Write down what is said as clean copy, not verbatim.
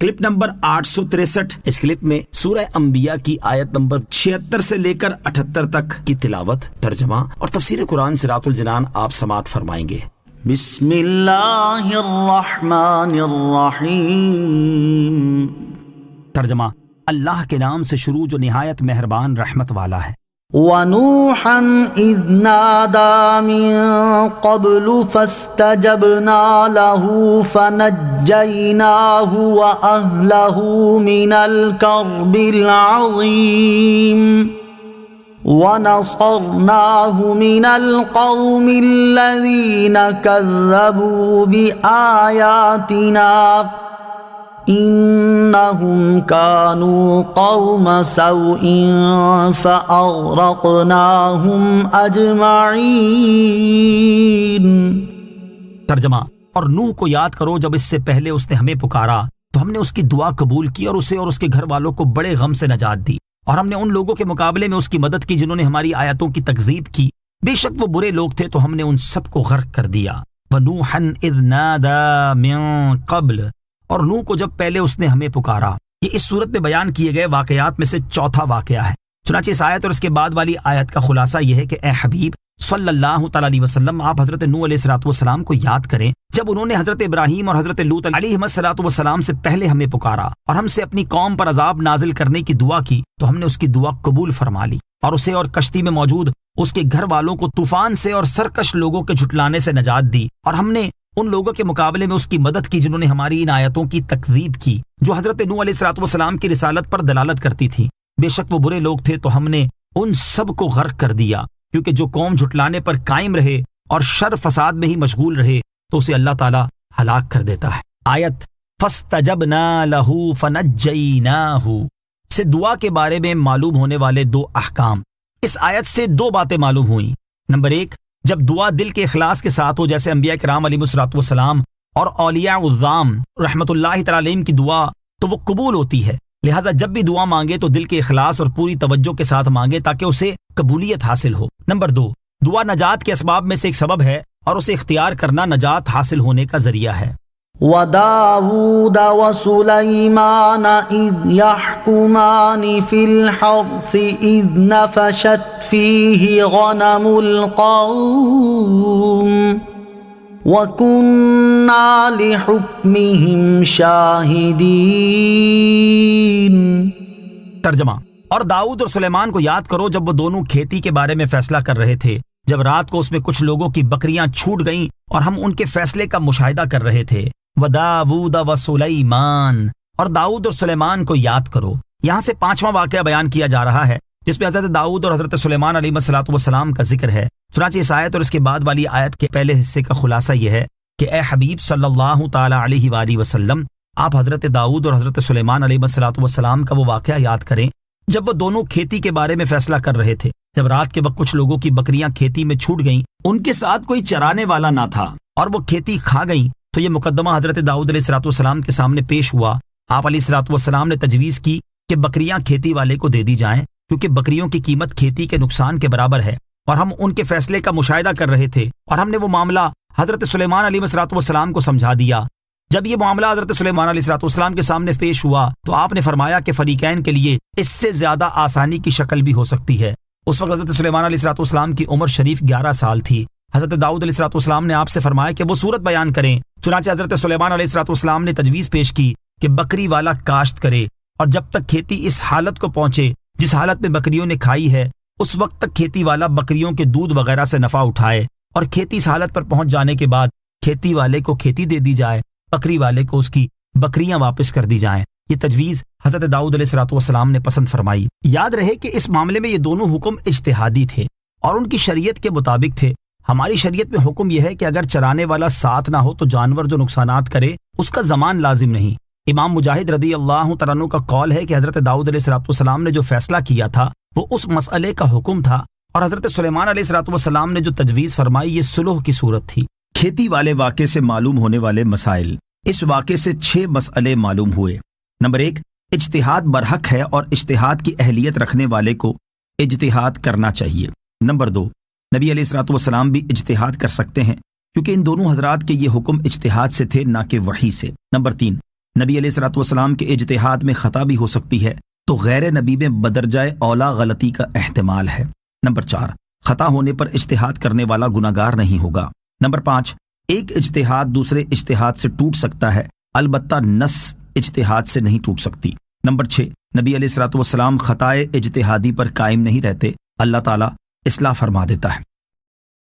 Clip number 863۔ اس clip میں سورہ انبیاء کی آیت نمبر 76 سے لے کر 78 تک کی تلاوت، ترجمہ اور تفسیر قرآن صراط الجنان آپ سماعت فرمائیں گے۔ بسم اللہ الرحمن الرحیم۔ ترجمہ: اللہ کے نام سے شروع جو نہایت مہربان رحمت والا ہے۔ وَنُوحًا إِذْ نَادَى مِن قَبْلُ فَاسْتَجَبْنَا لَهُ فَنَجَّيْنَاهُ وَأَهْلَهُ مِنَ الْكَرْبِ الْعَظِيمِ وَنَصَرْنَاهُ مِنَ الْقَوْمِ الَّذِينَ كَذَّبُوا بِآيَاتِنَا إِنَّهُمْ كَانُوا قَوْمَ سَوْءٍ فَأَغْرَقْنَاهُمْ أَجْمَعِينَ۔ ترجمہ: اور نوح کو یاد کرو جب اس سے پہلے اس نے ہمیں پکارا تو ہم نے اس کی دعا قبول کی اور اسے اور اس کے گھر والوں کو بڑے غم سے نجات دی، اور ہم نے ان لوگوں کے مقابلے میں اس کی مدد کی جنہوں نے ہماری آیتوں کی تکذیب کی، بے شک وہ برے لوگ تھے تو ہم نے ان سب کو غرق کر دیا۔ وَنُوحًا إِذْ نَادَى مِن قَبْلُ، اور نوح کو جب پہلے اس نے ہمیں پکارا۔ یہ اس صورت میں بیان کیے گئے واقعات میں سے چوتھا واقعہ ہے۔ چنانچہ اس آیت اور اس کے بعد والی آیت کا خلاصہ یہ ہے کہ اے حبیب صلی اللہ تعالی علیہ وسلم، آپ حضرت نوح علیہ السلام کو یاد کریں جب انہوں نے حضرت ابراہیم اور حضرت لوط علیہ السلام سے پہلے ہمیں پکارا اور ہم سے اپنی قوم پر عذاب نازل کرنے کی دعا کی تو ہم نے اس کی دعا قبول فرما لی، اور اسے اور کشتی میں موجود اس کے گھر والوں کو طوفان سے اور سرکش لوگوں کے جھٹلانے سے نجات دی، اور ہم نے ان لوگوں کے مقابلے میں اس کی مدد کی جنہوں نے ہماری ان آیتوں کی تکذیب کی جو حضرت نوح علیہ السلام کی رسالت پر دلالت کرتی تھی۔ بے شک وہ برے لوگ تھے تو ہم نے ان سب کو غرق کر دیا، کیونکہ جو قوم جھٹلانے پر قائم رہے اور شر فساد میں ہی مشغول رہے تو اسے اللہ تعالی ہلاک کر دیتا ہے۔ آیت فَاسْتَجَبْنَا لَهُ فَنَجَّيْنَاهُ سے دعا کے بارے میں معلوم ہونے والے دو احکام۔ اس آیت سے دو باتیں معلوم ہوئیں۔ نمبر ایک، جب دعا دل کے اخلاص کے ساتھ ہو، جیسے انبیاء کرام علیہ السلام اور اولیاء الظام رحمت اللہ تعالی علیہم کی دعا، تو وہ قبول ہوتی ہے۔ لہٰذا جب بھی دعا مانگے تو دل کے اخلاص اور پوری توجہ کے ساتھ مانگے تاکہ اسے قبولیت حاصل ہو۔ نمبر دو، دعا نجات کے اسباب میں سے ایک سبب ہے اور اسے اختیار کرنا نجات حاصل ہونے کا ذریعہ ہے۔ وَدَاوُودَ وَسُلَيْمَانَ إِذْ يَحْكُمَانِ فِي الْحَرْثِ إِذْ نَفَشَتْ فِيهِ غَنَمُ الْقَوْمِ وَكُنَّا لِحُكْمِهِمْ شَاهِدِينَ۔ ترجمہ: اور داؤد اور سلیمان کو یاد کرو جب وہ دونوں کھیتی کے بارے میں فیصلہ کر رہے تھے، جب رات کو اس میں کچھ لوگوں کی بکریاں چھوٹ گئیں اور ہم ان کے فیصلے کا مشاہدہ کر رہے تھے۔ وَدَاوُودَ وَسُلَيْمَانَ، اور داؤد اور سلیمان کو یاد کرو۔ یہاں سے پانچواں واقعہ بیان کیا جا رہا ہے جس میں حضرت داؤد اور حضرت سلیمان علیہ السلام کا ذکر ہے۔ چنانچہ اس آیت اور اس کے بعد والی آیت کے پہلے حصے کا خلاصہ یہ ہے کہ اے حبیب صلی اللہ تعالی علیہ وآلہ وسلم، آپ حضرت داؤد اور حضرت سلیمان علیہ السلام کا وہ واقعہ یاد کریں جب وہ دونوں کھیتی کے بارے میں فیصلہ کر رہے تھے۔ جب رات کے وقت کچھ لوگوں کی بکریاں کھیتی میں چھوٹ گئیں، ان کے ساتھ کوئی چرانے والا نہ تھا اور وہ کھیتی کھا گئیں، تو یہ مقدمہ حضرت داؤد علیہ السلام کے سامنے پیش ہوا۔ آپ علیہ السلام نے تجویز کی کہ بکریاں کھیتی والے کو دے دی جائیں، کیونکہ بکریوں کی قیمت کھیتی کے نقصان کے برابر ہے، اور ہم ان کے فیصلے کا مشاہدہ کر رہے تھے، اور ہم نے وہ معاملہ حضرت سلیمان علیہ السلام کو سمجھا دیا۔ جب یہ معاملہ حضرت سلیمان علیہ السلام کے سامنے پیش ہوا تو آپ نے فرمایا کہ فریقین کے لیے اس سے زیادہ آسانی کی شکل بھی ہو سکتی ہے۔ اس وقت حضرت سلیمان علیہ السلام کی عمر شریف 11 سال تھی۔ حضرت داؤد علیہ السلام نے آپ سے فرمایا کہ وہ صورت بیان کریں۔ چنانچہ حضرت سلیمان علیہ السلام نے تجویز پیش کی کہ بکری والا کاشت کرے، اور جب تک کھیتی اس حالت کو پہنچے جس حالت میں بکریوں نے کھائی ہے، اس وقت تک کھیتی والا بکریوں کے دودھ وغیرہ سے نفع اٹھائے، اور کھیتی اس حالت پر پہنچ جانے کے بعد کھیتی والے کو کھیتی دے دی جائے، بکری والے کو اس کی بکریاں واپس کر دی جائیں۔ یہ تجویز حضرت داؤد علیہ السلام نے پسند فرمائی۔ یاد رہے کہ اس معاملے میں یہ دونوں حکم اجتہادی تھے اور ان کی شریعت کے مطابق تھے۔ ہماری شریعت میں حکم یہ ہے کہ اگر چرانے والا ساتھ نہ ہو تو جانور جو نقصانات کرے اس کا ضمان لازم نہیں۔ امام مجاہد رضی اللہ تعالیٰ عنہ کا قول ہے کہ حضرت داؤد علیہ السلام نے جو فیصلہ کیا تھا وہ اس مسئلے کا حکم تھا، اور حضرت سلیمان علیہ السلام نے جو تجویز فرمائی یہ صلح کی صورت تھی۔ کھیتی والے واقعے سے معلوم ہونے والے مسائل۔ اس واقعے سے 6 مسئلے معلوم ہوئے۔ نمبر 1، اجتہاد برحق ہے اور اجتہاد کی اہلیت رکھنے والے کو اجتہاد کرنا چاہیے۔ نمبر 2، نبی علیہ السلام بھی اجتہاد کر سکتے ہیں کیونکہ ان دونوں حضرات کے یہ حکم اجتہاد سے تھے نہ کہ وحی سے۔ نمبر 3، نبی علیہ الصلوۃ والسلام کے اجتہاد میں خطا بھی ہو سکتی ہے، تو غیر نبی میں بدرجہ اولا غلطی کا احتمال ہے۔ نمبر 4، خطا ہونے پر اجتہاد کرنے والا گناہگار نہیں ہوگا۔ نمبر 5، ایک اجتہاد دوسرے اجتہاد سے ٹوٹ سکتا ہے، البتہ نص اجتہاد سے نہیں ٹوٹ سکتی۔ نمبر 6، نبی علیہ الصلوۃ والسلام خطائے اجتہادی پر قائم نہیں رہتے، اللہ تعالیٰ اصلاح فرما دیتا ہے۔